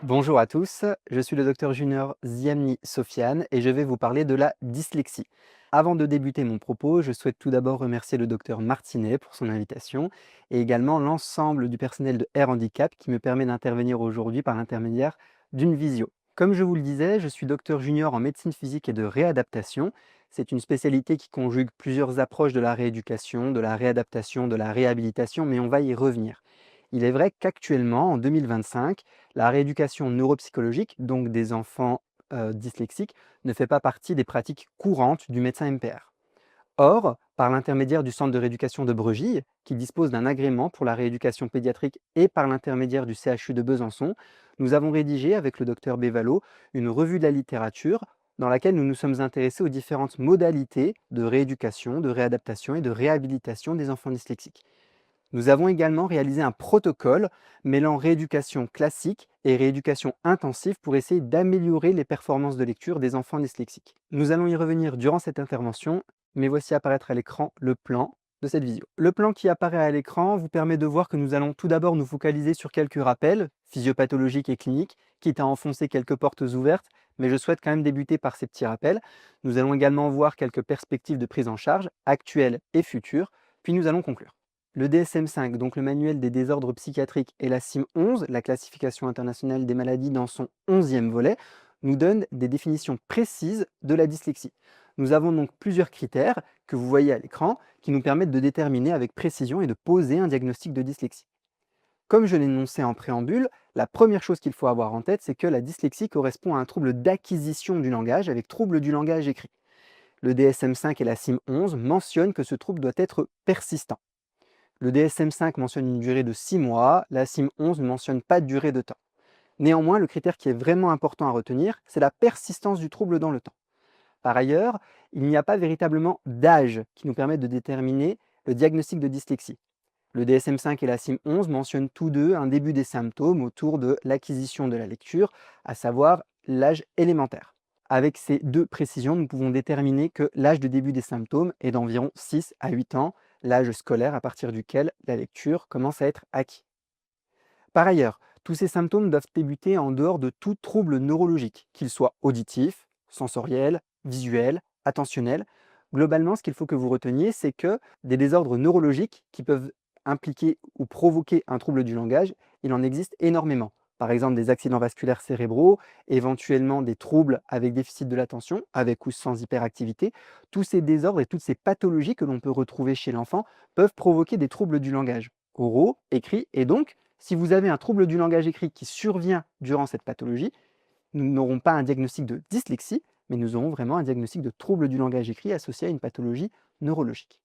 Bonjour à tous, je suis le docteur junior Ziamni Sofiane et je vais vous parler de la dyslexie. Avant de débuter mon propos, je souhaite tout d'abord remercier le docteur Martinet pour son invitation et également l'ensemble du personnel de Air Handicap qui me permet d'intervenir aujourd'hui par l'intermédiaire d'une visio. Comme je vous le disais, je suis docteur junior en médecine physique et de réadaptation. C'est une spécialité qui conjugue plusieurs approches de la rééducation, de la réadaptation, de la réhabilitation, mais on va y revenir. Il est vrai qu'actuellement, en 2025, la rééducation neuropsychologique, donc des enfants dyslexiques, ne fait pas partie des pratiques courantes du médecin MPR. Or, par l'intermédiaire du centre de rééducation de Bregille, qui dispose d'un agrément pour la rééducation pédiatrique, et par l'intermédiaire du CHU de Besançon, nous avons rédigé avec le docteur Bévalo une revue de la littérature dans laquelle nous nous sommes intéressés aux différentes modalités de rééducation, de réadaptation et de réhabilitation des enfants dyslexiques. Nous avons également réalisé un protocole mêlant rééducation classique et rééducation intensive pour essayer d'améliorer les performances de lecture des enfants dyslexiques. Nous allons y revenir durant cette intervention, mais voici apparaître à l'écran le plan de cette visio. Le plan qui apparaît à l'écran vous permet de voir que nous allons tout d'abord nous focaliser sur quelques rappels physiopathologiques et cliniques, quitte à enfoncer quelques portes ouvertes, mais je souhaite quand même débuter par ces petits rappels. Nous allons également voir quelques perspectives de prise en charge, actuelles et futures, puis nous allons conclure. Le DSM-5, donc le manuel des désordres psychiatriques, et la CIM-11, la classification internationale des maladies dans son 11e volet, nous donnent des définitions précises de la dyslexie. Nous avons donc plusieurs critères que vous voyez à l'écran qui nous permettent de déterminer avec précision et de poser un diagnostic de dyslexie. Comme je l'ai énoncé en préambule, la première chose qu'il faut avoir en tête, c'est que la dyslexie correspond à un trouble d'acquisition du langage avec trouble du langage écrit. Le DSM-5 et la CIM-11 mentionnent que ce trouble doit être persistant. Le DSM-5 mentionne une durée de 6 mois, la CIM-11 ne mentionne pas de durée de temps. Néanmoins, le critère qui est vraiment important à retenir, c'est la persistance du trouble dans le temps. Par ailleurs, il n'y a pas véritablement d'âge qui nous permette de déterminer le diagnostic de dyslexie. Le DSM-5 et la CIM-11 mentionnent tous deux un début des symptômes autour de l'acquisition de la lecture, à savoir l'âge élémentaire. Avec ces deux précisions, nous pouvons déterminer que l'âge de début des symptômes est d'environ 6 à 8 ans, l'âge scolaire à partir duquel la lecture commence à être acquise. Par ailleurs, tous ces symptômes doivent débuter en dehors de tout trouble neurologique, qu'il soit auditif, sensoriel, visuel, attentionnel. Globalement, ce qu'il faut que vous reteniez, c'est que des désordres neurologiques qui peuvent impliquer ou provoquer un trouble du langage, il en existe énormément. Par exemple, des accidents vasculaires cérébraux, éventuellement des troubles avec déficit de l'attention, avec ou sans hyperactivité. Tous ces désordres et toutes ces pathologies que l'on peut retrouver chez l'enfant peuvent provoquer des troubles du langage, oraux, écrits, et donc si vous avez un trouble du langage écrit qui survient durant cette pathologie, nous n'aurons pas un diagnostic de dyslexie, mais nous aurons vraiment un diagnostic de trouble du langage écrit associé à une pathologie neurologique.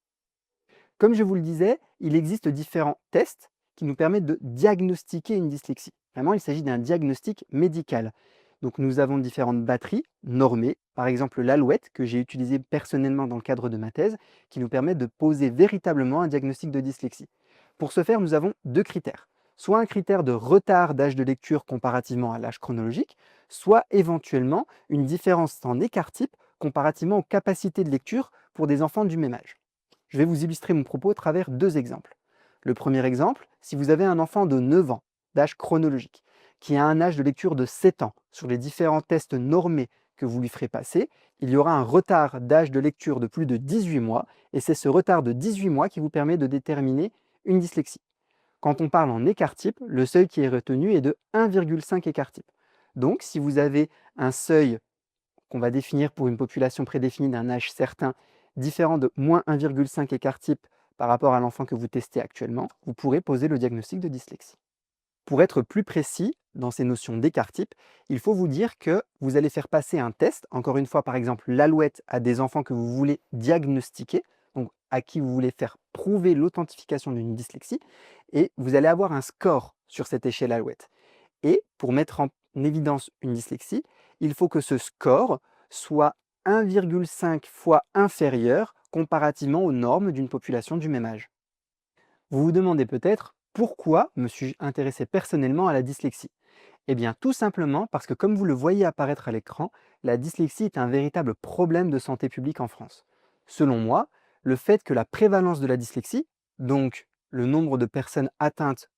Comme je vous le disais, il existe différents tests qui nous permettent de diagnostiquer une dyslexie. Vraiment, il s'agit d'un diagnostic médical. Donc nous avons différentes batteries normées, par exemple l'Alouette que j'ai utilisée personnellement dans le cadre de ma thèse, qui nous permettent de poser véritablement un diagnostic de dyslexie. Pour ce faire, nous avons deux critères. Soit un critère de retard d'âge de lecture comparativement à l'âge chronologique, soit éventuellement une différence en écart type comparativement aux capacités de lecture pour des enfants du même âge. Je vais vous illustrer mon propos à travers deux exemples. Le premier exemple, si vous avez un enfant de 9 ans, d'âge chronologique, qui a un âge de lecture de 7 ans, sur les différents tests normés que vous lui ferez passer, il y aura un retard d'âge de lecture de plus de 18 mois, et c'est ce retard de 18 mois qui vous permet de déterminer une dyslexie. Quand on parle en écart type, le seuil qui est retenu est de 1,5 écart type. Donc, si vous avez un seuil qu'on va définir pour une population prédéfinie d'un âge certain, différent de moins 1,5 écart type par rapport à l'enfant que vous testez actuellement, vous pourrez poser le diagnostic de dyslexie. Pour être plus précis dans ces notions d'écart type, il faut vous dire que vous allez faire passer un test, encore une fois par exemple l'Alouette à des enfants que vous voulez diagnostiquer, donc à qui vous voulez faire prouver l'authentification d'une dyslexie, et vous allez avoir un score sur cette échelle Alouette. Et pour mettre en évidence une dyslexie, il faut que ce score soit 1,5 fois inférieur comparativement aux normes d'une population du même âge. Vous vous demandez peut-être pourquoi me suis-je intéressé personnellement à la dyslexie? Eh bien tout simplement parce que comme vous le voyez apparaître à l'écran, la dyslexie est un véritable problème de santé publique en France. Selon moi, le fait que la prévalence de la dyslexie, donc le nombre de personnes atteintes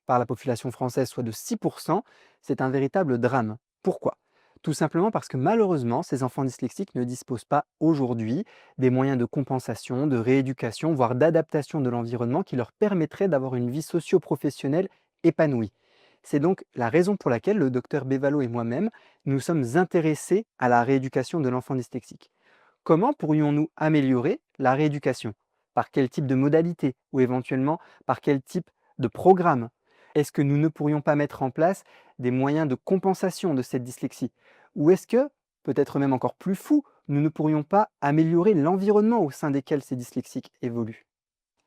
par la population française, soit de 6%, c'est un véritable drame. Pourquoi? Tout simplement parce que malheureusement, ces enfants dyslexiques ne disposent pas aujourd'hui des moyens de compensation, de rééducation, voire d'adaptation de l'environnement qui leur permettraient d'avoir une vie socio-professionnelle épanouie. C'est donc la raison pour laquelle le docteur Bévalo et moi-même nous sommes intéressés à la rééducation de l'enfant dyslexique. Comment pourrions-nous améliorer la rééducation? Par quel type de modalité? Ou éventuellement par quel type de programme? Est-ce que nous ne pourrions pas mettre en place des moyens de compensation de cette dyslexie? Ou est-ce que, peut-être même encore plus fou, nous ne pourrions pas améliorer l'environnement au sein desquels ces dyslexiques évoluent?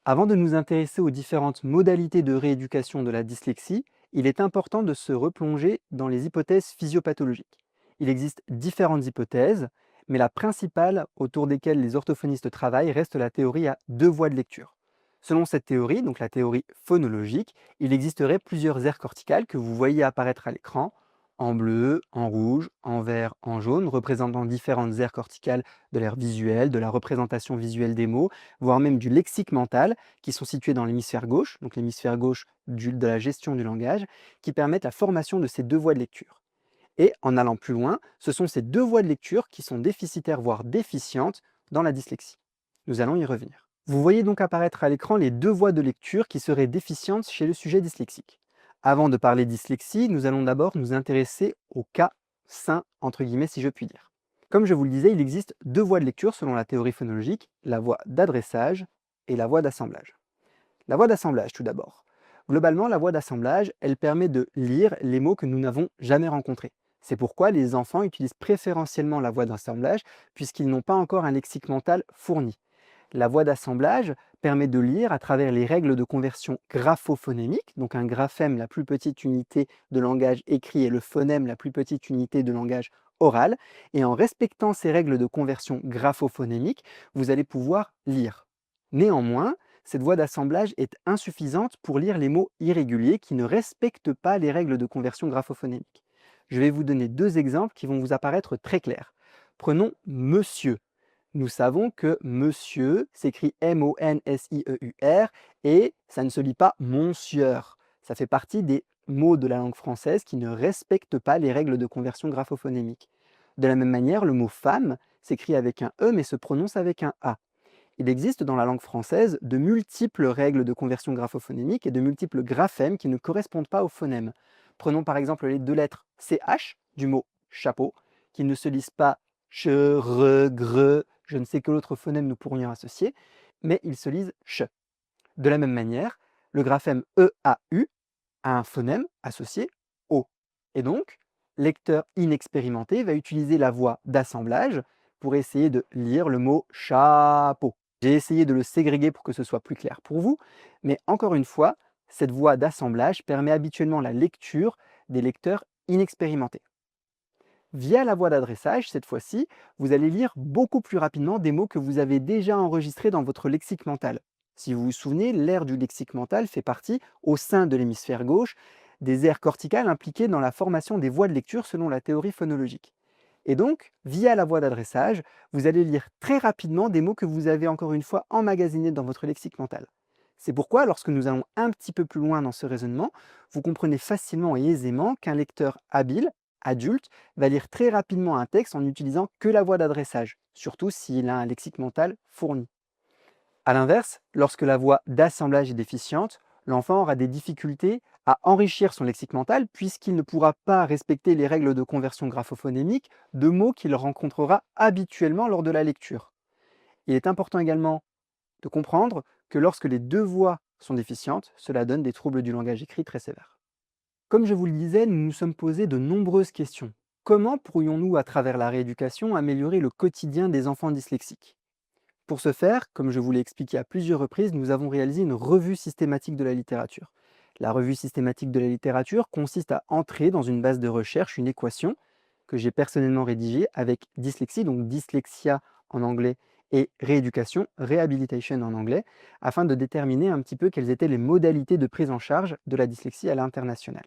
Avant de nous intéresser aux différentes modalités de rééducation de la dyslexie, il est important de se replonger dans les hypothèses physiopathologiques. Il existe différentes hypothèses, mais la principale autour desquelles les orthophonistes travaillent reste la théorie à deux voies de lecture. Selon cette théorie, donc la théorie phonologique, il existerait plusieurs aires corticales que vous voyez apparaître à l'écran, en bleu, en rouge, en vert, en jaune, représentant différentes aires corticales de l'aire visuelle, de la représentation visuelle des mots, voire même du lexique mental, qui sont situés dans l'hémisphère gauche, donc l'hémisphère gauche de la gestion du langage, qui permettent la formation de ces deux voies de lecture. Et en allant plus loin, ce sont ces deux voies de lecture qui sont déficitaires, voire déficientes, dans la dyslexie. Nous allons y revenir. Vous voyez donc apparaître à l'écran les deux voies de lecture qui seraient déficientes chez le sujet dyslexique. Avant de parler dyslexie, nous allons d'abord nous intéresser au cas sain, entre guillemets, si je puis dire. Comme je vous le disais, il existe deux voies de lecture selon la théorie phonologique, la voie d'adressage et la voie d'assemblage. La voie d'assemblage, tout d'abord. Globalement, la voie d'assemblage, elle permet de lire les mots que nous n'avons jamais rencontrés. C'est pourquoi les enfants utilisent préférentiellement la voie d'assemblage, puisqu'ils n'ont pas encore un lexique mental fourni. La voie d'assemblage permet de lire à travers les règles de conversion graphophonemique, donc un graphème, la plus petite unité de langage écrit, et le phonème, la plus petite unité de langage oral. Et en respectant ces règles de conversion graphophonemique, vous allez pouvoir lire. Néanmoins, cette voie d'assemblage est insuffisante pour lire les mots irréguliers qui ne respectent pas les règles de conversion graphophonemique. Je vais vous donner deux exemples qui vont vous apparaître très clairs. Prenons monsieur. Nous savons que monsieur s'écrit M-O-N-S-I-E-U-R et ça ne se lit pas monsieur. Ça fait partie des mots de la langue française qui ne respectent pas les règles de conversion graphophonémique. De la même manière, le mot femme s'écrit avec un E mais se prononce avec un A. Il existe dans la langue française de multiples règles de conversion graphophonémique et de multiples graphèmes qui ne correspondent pas au phonème. Prenons par exemple les deux lettres CH du mot chapeau, qui ne se lisent pas che, re, gre, je ne sais quel autre phonème nous pourrions associer, mais ils se lisent ch. De la même manière, le graphème EAU a un phonème associé O. Et donc, lecteur inexpérimenté va utiliser la voie d'assemblage pour essayer de lire le mot chapeau. J'ai essayé de le ségréguer pour que ce soit plus clair pour vous, mais encore une fois, cette voie d'assemblage permet habituellement la lecture des lecteurs inexpérimentés. Via la voie d'adressage, cette fois-ci, vous allez lire beaucoup plus rapidement des mots que vous avez déjà enregistrés dans votre lexique mental. Si vous vous souvenez, l'aire du lexique mental fait partie, au sein de l'hémisphère gauche, des aires corticales impliquées dans la formation des voies de lecture selon la théorie phonologique. Et donc, via la voie d'adressage, vous allez lire très rapidement des mots que vous avez encore une fois emmagasinés dans votre lexique mental. C'est pourquoi, lorsque nous allons un petit peu plus loin dans ce raisonnement, vous comprenez facilement et aisément qu'un lecteur habile, adulte, va lire très rapidement un texte en n'utilisant que la voie d'adressage, surtout s'il a un lexique mental fourni. A l'inverse, lorsque la voie d'assemblage est déficiente, l'enfant aura des difficultés à enrichir son lexique mental puisqu'il ne pourra pas respecter les règles de conversion graphophonémique de mots qu'il rencontrera habituellement lors de la lecture. Il est important également de comprendre que lorsque les deux voies sont déficientes, cela donne des troubles du langage écrit très sévères. Comme je vous le disais, nous nous sommes posé de nombreuses questions. Comment pourrions-nous, à travers la rééducation, améliorer le quotidien des enfants dyslexiques? Pour ce faire, comme je vous l'ai expliqué à plusieurs reprises, nous avons réalisé une revue systématique de la littérature. La revue systématique de la littérature consiste à entrer dans une base de recherche une équation que j'ai personnellement rédigée avec dyslexie, donc dyslexia en anglais, et rééducation, rehabilitation en anglais, afin de déterminer un petit peu quelles étaient les modalités de prise en charge de la dyslexie à l'international.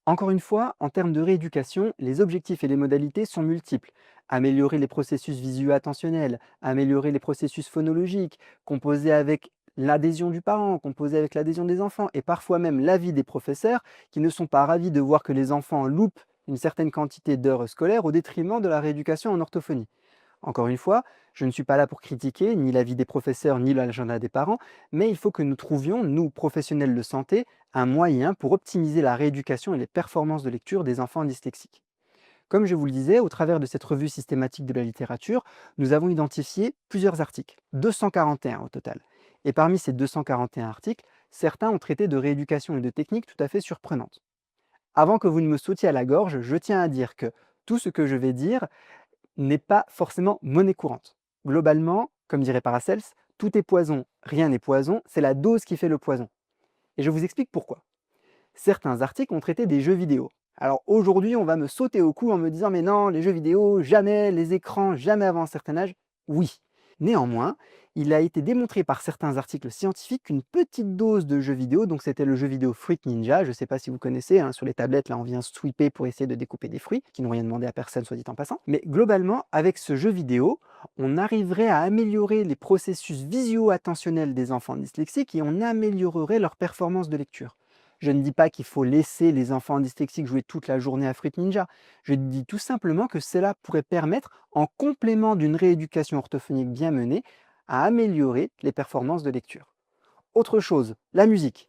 Encore une fois, en termes de rééducation, les objectifs et les modalités sont multiples. Améliorer les processus visuo-attentionnels, améliorer les processus phonologiques, composer avec l'adhésion du parent, composée avec l'adhésion des enfants et parfois même l'avis des professeurs qui ne sont pas ravis de voir que les enfants loupent une certaine quantité d'heures scolaires au détriment de la rééducation en orthophonie. Encore une fois, je ne suis pas là pour critiquer ni l'avis des professeurs ni l'agenda des parents, mais il faut que nous trouvions, nous, professionnels de santé, un moyen pour optimiser la rééducation et les performances de lecture des enfants dyslexiques. Comme je vous le disais, au travers de cette revue systématique de la littérature, nous avons identifié plusieurs articles, 241 au total. Et parmi ces 241 articles, certains ont traité de rééducation et de techniques tout à fait surprenantes. Avant que vous ne me sautiez à la gorge, je tiens à dire que tout ce que je vais dire n'est pas forcément monnaie courante. Globalement, comme dirait Paracels, tout est poison, rien n'est poison, c'est la dose qui fait le poison. Et je vous explique pourquoi. Certains articles ont traité des jeux vidéo. Alors aujourd'hui, on va me sauter au cou en me disant mais non, les jeux vidéo, jamais, les écrans, jamais avant un certain âge. Oui. Néanmoins, il a été démontré par certains articles scientifiques qu'une petite dose de jeux vidéo, donc c'était le jeu vidéo Fruit Ninja, je ne sais pas si vous connaissez, hein, sur les tablettes, là on vient sweeper pour essayer de découper des fruits, qui n'ont rien demandé à personne, soit dit en passant. Mais globalement, avec ce jeu vidéo, on arriverait à améliorer les processus visio-attentionnels des enfants dyslexiques et on améliorerait leur performance de lecture. Je ne dis pas qu'il faut laisser les enfants dyslexiques jouer toute la journée à Fruit Ninja. Je dis tout simplement que cela pourrait permettre, en complément d'une rééducation orthophonique bien menée, à améliorer les performances de lecture. Autre chose, la musique.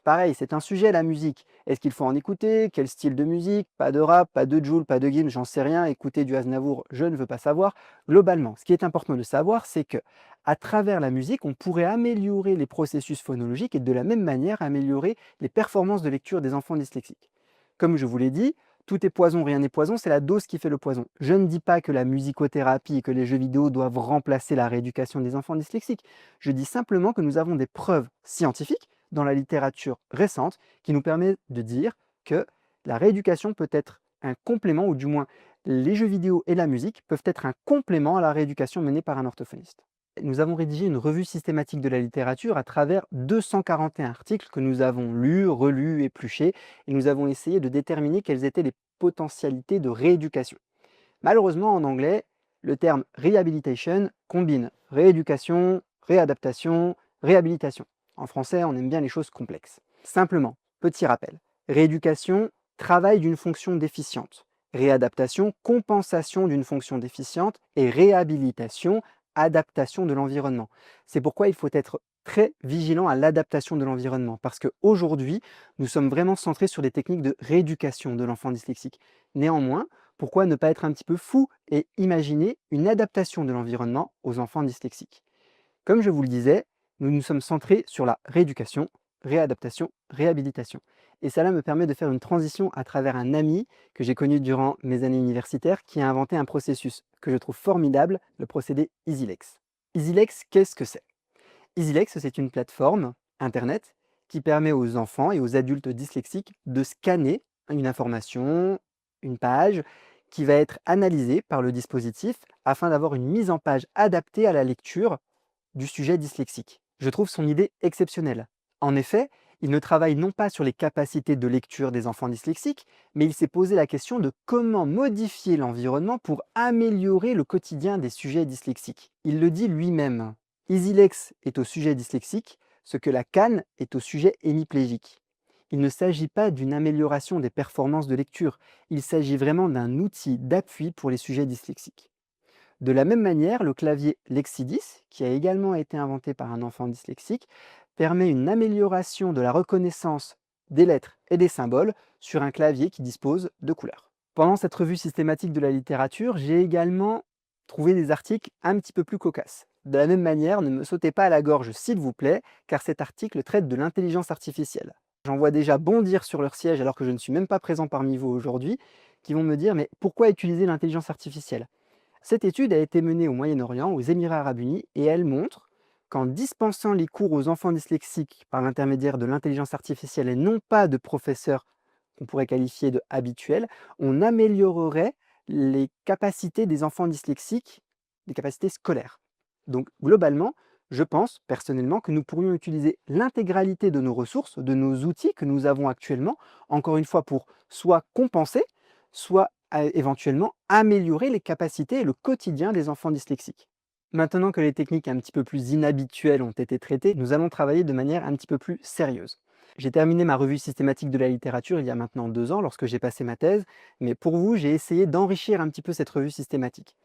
Pareil, c'est un sujet la musique. Est-ce qu'il faut en écouter? Quel style de musique? Pas de rap, pas de Jul, pas de Gims, j'en sais rien. Écouter du Aznavour, je ne veux pas savoir. Globalement, ce qui est important de savoir, c'est que à travers la musique, on pourrait améliorer les processus phonologiques et de la même manière améliorer les performances de lecture des enfants dyslexiques. Comme je vous l'ai dit, tout est poison, rien n'est poison, c'est la dose qui fait le poison. Je ne dis pas que la musicothérapie et que les jeux vidéo doivent remplacer la rééducation des enfants dyslexiques. Je dis simplement que nous avons des preuves scientifiques dans la littérature récente qui nous permet de dire que la rééducation peut être un complément, ou du moins les jeux vidéo et la musique peuvent être un complément à la rééducation menée par un orthophoniste. Nous avons rédigé une revue systématique de la littérature à travers 241 articles que nous avons lus, relus, épluchés, et nous avons essayé de déterminer quelles étaient les potentialités de rééducation. Malheureusement, en anglais, le terme rehabilitation combine rééducation, réadaptation, réhabilitation. En français, on aime bien les choses complexes. Simplement, petit rappel, rééducation, travail d'une fonction déficiente. Réadaptation, compensation d'une fonction déficiente. Et réhabilitation, adaptation de l'environnement. C'est pourquoi il faut être très vigilant à l'adaptation de l'environnement, parce qu'aujourd'hui, nous sommes vraiment centrés sur des techniques de rééducation de l'enfant dyslexique. Néanmoins, pourquoi ne pas être un petit peu fou et imaginer une adaptation de l'environnement aux enfants dyslexiques? Comme je vous le disais, nous nous sommes centrés sur la rééducation, réadaptation, réhabilitation. Et cela me permet de faire une transition à travers un ami que j'ai connu durant mes années universitaires qui a inventé un processus que je trouve formidable, le procédé EasyLex. EasyLex, qu'est-ce que c'est? EasyLex, c'est une plateforme internet qui permet aux enfants et aux adultes dyslexiques de scanner une information, une page, qui va être analysée par le dispositif afin d'avoir une mise en page adaptée à la lecture du sujet dyslexique. Je trouve son idée exceptionnelle. En effet, il ne travaille non pas sur les capacités de lecture des enfants dyslexiques, mais il s'est posé la question de comment modifier l'environnement pour améliorer le quotidien des sujets dyslexiques. Il le dit lui-même. EasyLex est au sujet dyslexique, ce que la canne est au sujet hémiplégique. Il ne s'agit pas d'une amélioration des performances de lecture, il s'agit vraiment d'un outil d'appui pour les sujets dyslexiques. De la même manière, le clavier Lexidis, qui a également été inventé par un enfant dyslexique, permet une amélioration de la reconnaissance des lettres et des symboles sur un clavier qui dispose de couleurs. Pendant cette revue systématique de la littérature, j'ai également trouvé des articles un petit peu plus cocasses. De la même manière, ne me sautez pas à la gorge s'il vous plaît, car cet article traite de l'intelligence artificielle. J'en vois déjà bondir sur leur siège alors que je ne suis même pas présent parmi vous aujourd'hui, qui vont me dire mais pourquoi utiliser l'intelligence artificielle? Cette étude a été menée au Moyen-Orient, aux Émirats arabes unis, et elle montre qu'en dispensant les cours aux enfants dyslexiques par l'intermédiaire de l'intelligence artificielle et non pas de professeurs qu'on pourrait qualifier de habituels, on améliorerait les capacités des enfants dyslexiques, les capacités scolaires. Donc globalement, je pense personnellement que nous pourrions utiliser l'intégralité de nos ressources, de nos outils que nous avons actuellement, encore une fois pour soit compenser, soit éventuellement améliorer les capacités et le quotidien des enfants dyslexiques. Maintenant que les techniques un petit peu plus inhabituelles ont été traitées, nous allons travailler de manière un petit peu plus sérieuse. J'ai terminé ma revue systématique de la littérature il y a maintenant 2 ans lorsque j'ai passé ma thèse, mais pour vous, j'ai essayé d'enrichir un petit peu cette revue systématique.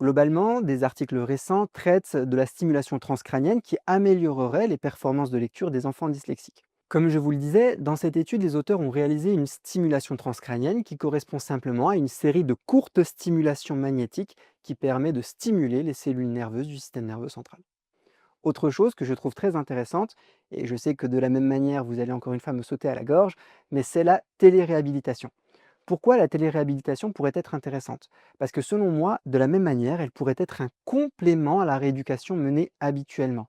Globalement, des articles récents traitent de la stimulation transcrânienne qui améliorerait les performances de lecture des enfants dyslexiques. Comme je vous le disais, dans cette étude, les auteurs ont réalisé une stimulation transcrânienne qui correspond simplement à une série de courtes stimulations magnétiques qui permet de stimuler les cellules nerveuses du système nerveux central. Autre chose que je trouve très intéressante, et je sais que de la même manière vous allez encore une fois me sauter à la gorge, mais c'est la téléréhabilitation. Pourquoi la téléréhabilitation pourrait être intéressante? Parce que selon moi, de la même manière, elle pourrait être un complément à la rééducation menée habituellement.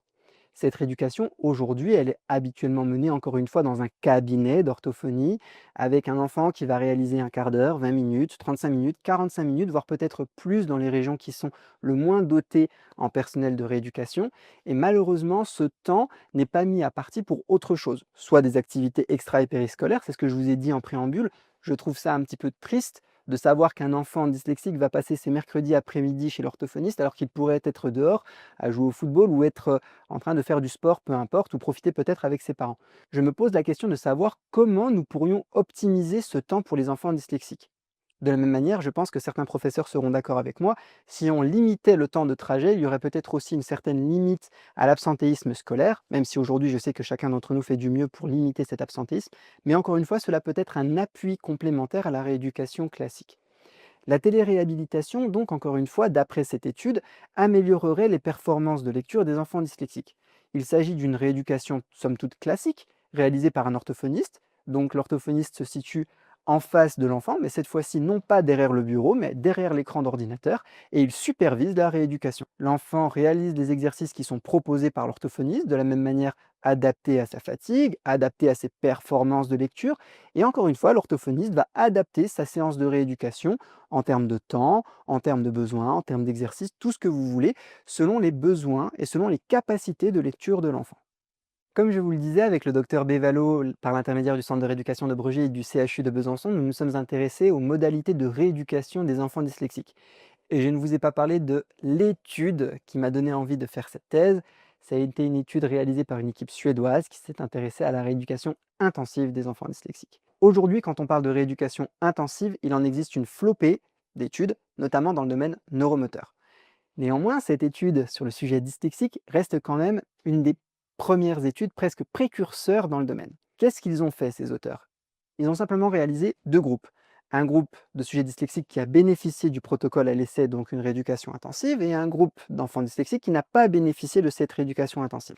Cette rééducation, aujourd'hui, elle est habituellement menée, encore une fois, dans un cabinet d'orthophonie, avec un enfant qui va réaliser un quart d'heure, 20 minutes, 35 minutes, 45 minutes, voire peut-être plus dans les régions qui sont le moins dotées en personnel de rééducation. Et malheureusement, ce temps n'est pas mis à partie pour autre chose, soit des activités extra et périscolaires, c'est ce que je vous ai dit en préambule. Je trouve ça un petit peu triste de savoir qu'un enfant dyslexique va passer ses mercredis après-midi chez l'orthophoniste alors qu'il pourrait être dehors à jouer au football ou être en train de faire du sport, peu importe, ou profiter peut-être avec ses parents. Je me pose la question de savoir comment nous pourrions optimiser ce temps pour les enfants dyslexiques. De la même manière, je pense que certains professeurs seront d'accord avec moi, si on limitait le temps de trajet, il y aurait peut-être aussi une certaine limite à l'absentéisme scolaire, même si aujourd'hui je sais que chacun d'entre nous fait du mieux pour limiter cet absentéisme, mais encore une fois, cela peut être un appui complémentaire à la rééducation classique. La téléréhabilitation, donc encore une fois, d'après cette étude, améliorerait les performances de lecture des enfants dyslexiques. Il s'agit d'une rééducation somme toute classique, réalisée par un orthophoniste. Donc l'orthophoniste se situe en face de l'enfant, mais cette fois-ci non pas derrière le bureau, mais derrière l'écran d'ordinateur, et il supervise la rééducation. L'enfant réalise les exercices qui sont proposés par l'orthophoniste, de la même manière adaptés à sa fatigue, adaptés à ses performances de lecture, et encore une fois, l'orthophoniste va adapter sa séance de rééducation en termes de temps, en termes de besoins, en termes d'exercice, tout ce que vous voulez, selon les besoins et selon les capacités de lecture de l'enfant. Comme je vous le disais, avec le docteur Bévalo, par l'intermédiaire du centre de rééducation de Brugy et du CHU de Besançon, nous nous sommes intéressés aux modalités de rééducation des enfants dyslexiques. Et je ne vous ai pas parlé de l'étude qui m'a donné envie de faire cette thèse. Ça a été une étude réalisée par une équipe suédoise qui s'est intéressée à la rééducation intensive des enfants dyslexiques. Aujourd'hui, quand on parle de rééducation intensive, il en existe une flopée d'études, notamment dans le domaine neuromoteur. Néanmoins, cette étude sur le sujet dyslexique reste quand même une des premières études presque précurseurs dans le domaine. Qu'est-ce qu'ils ont fait, ces auteurs? Ils ont simplement réalisé 2 groupes. Un groupe de sujets dyslexiques qui a bénéficié du protocole à l'essai, donc une rééducation intensive, et un groupe d'enfants dyslexiques qui n'a pas bénéficié de cette rééducation intensive.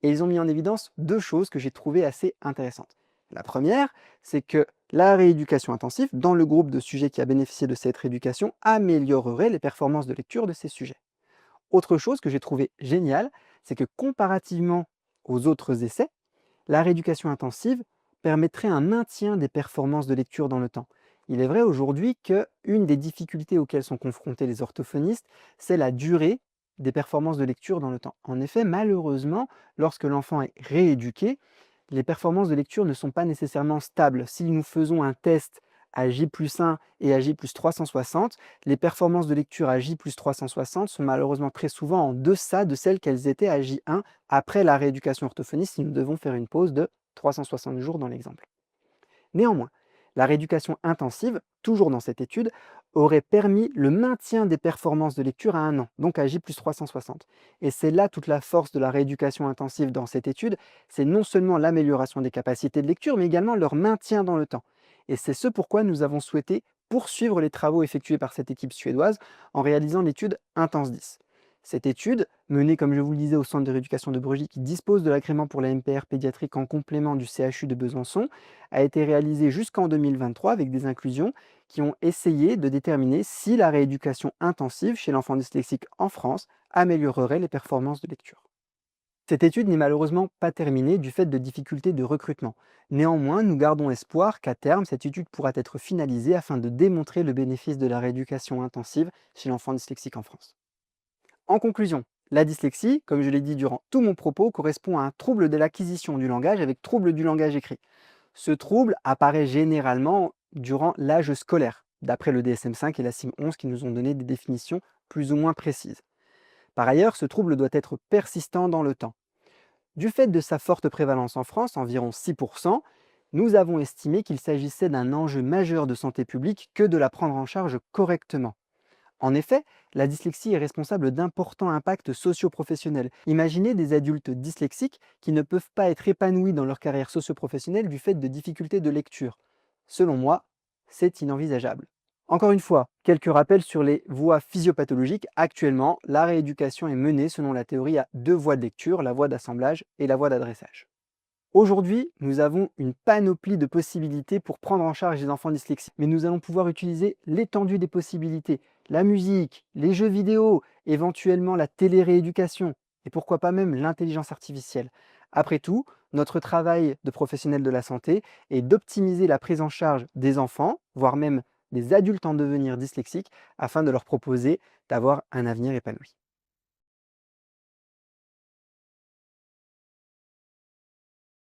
Et ils ont mis en évidence 2 choses que j'ai trouvées assez intéressantes. La première, c'est que la rééducation intensive, dans le groupe de sujets qui a bénéficié de cette rééducation, améliorerait les performances de lecture de ces sujets. Autre chose que j'ai trouvé géniale, c'est que comparativement aux autres essais, la rééducation intensive permettrait un maintien des performances de lecture dans le temps. Il est vrai aujourd'hui qu'une des difficultés auxquelles sont confrontés les orthophonistes, c'est la durée des performances de lecture dans le temps. En effet, malheureusement, lorsque l'enfant est rééduqué, les performances de lecture ne sont pas nécessairement stables. Si nous faisons un test à J+1 et à J+360, les performances de lecture à J+360 sont malheureusement très souvent en deçà de celles qu'elles étaient à J1 après la rééducation orthophonique si nous devons faire une pause de 360 jours dans l'exemple. Néanmoins, la rééducation intensive, toujours dans cette étude, aurait permis le maintien des performances de lecture à 1 an, donc à J+360. Et c'est là toute la force de la rééducation intensive dans cette étude, c'est non seulement l'amélioration des capacités de lecture, mais également leur maintien dans le temps. Et c'est ce pourquoi nous avons souhaité poursuivre les travaux effectués par cette équipe suédoise en réalisant l'étude Intense 10. Cette étude, menée comme je vous le disais au centre de rééducation de Brugy qui dispose de l'agrément pour la MPR pédiatrique en complément du CHU de Besançon, a été réalisée jusqu'en 2023 avec des inclusions qui ont essayé de déterminer si la rééducation intensive chez l'enfant dyslexique en France améliorerait les performances de lecture. Cette étude n'est malheureusement pas terminée du fait de difficultés de recrutement. Néanmoins, nous gardons espoir qu'à terme, cette étude pourra être finalisée afin de démontrer le bénéfice de la rééducation intensive chez l'enfant dyslexique en France. En conclusion, la dyslexie, comme je l'ai dit durant tout mon propos, correspond à un trouble de l'acquisition du langage avec trouble du langage écrit. Ce trouble apparaît généralement durant l'âge scolaire, d'après le DSM-5 et la CIM 11 qui nous ont donné des définitions plus ou moins précises. Par ailleurs, ce trouble doit être persistant dans le temps. Du fait de sa forte prévalence en France, environ 6%, nous avons estimé qu'il s'agissait d'un enjeu majeur de santé publique que de la prendre en charge correctement. En effet, la dyslexie est responsable d'importants impacts socio-professionnels. Imaginez des adultes dyslexiques qui ne peuvent pas être épanouis dans leur carrière socio-professionnelle du fait de difficultés de lecture. Selon moi, c'est inenvisageable. Encore une fois, quelques rappels sur les voies physiopathologiques. Actuellement, la rééducation est menée selon la théorie à deux voies de lecture, la voie d'assemblage et la voie d'adressage. Aujourd'hui, nous avons une panoplie de possibilités pour prendre en charge les enfants dyslexiques, mais nous allons pouvoir utiliser l'étendue des possibilités, la musique, les jeux vidéo, éventuellement la télé-rééducation, et pourquoi pas même l'intelligence artificielle. Après tout, notre travail de professionnel de la santé est d'optimiser la prise en charge des enfants, voire même des adultes en devenir dyslexiques, afin de leur proposer d'avoir un avenir épanoui.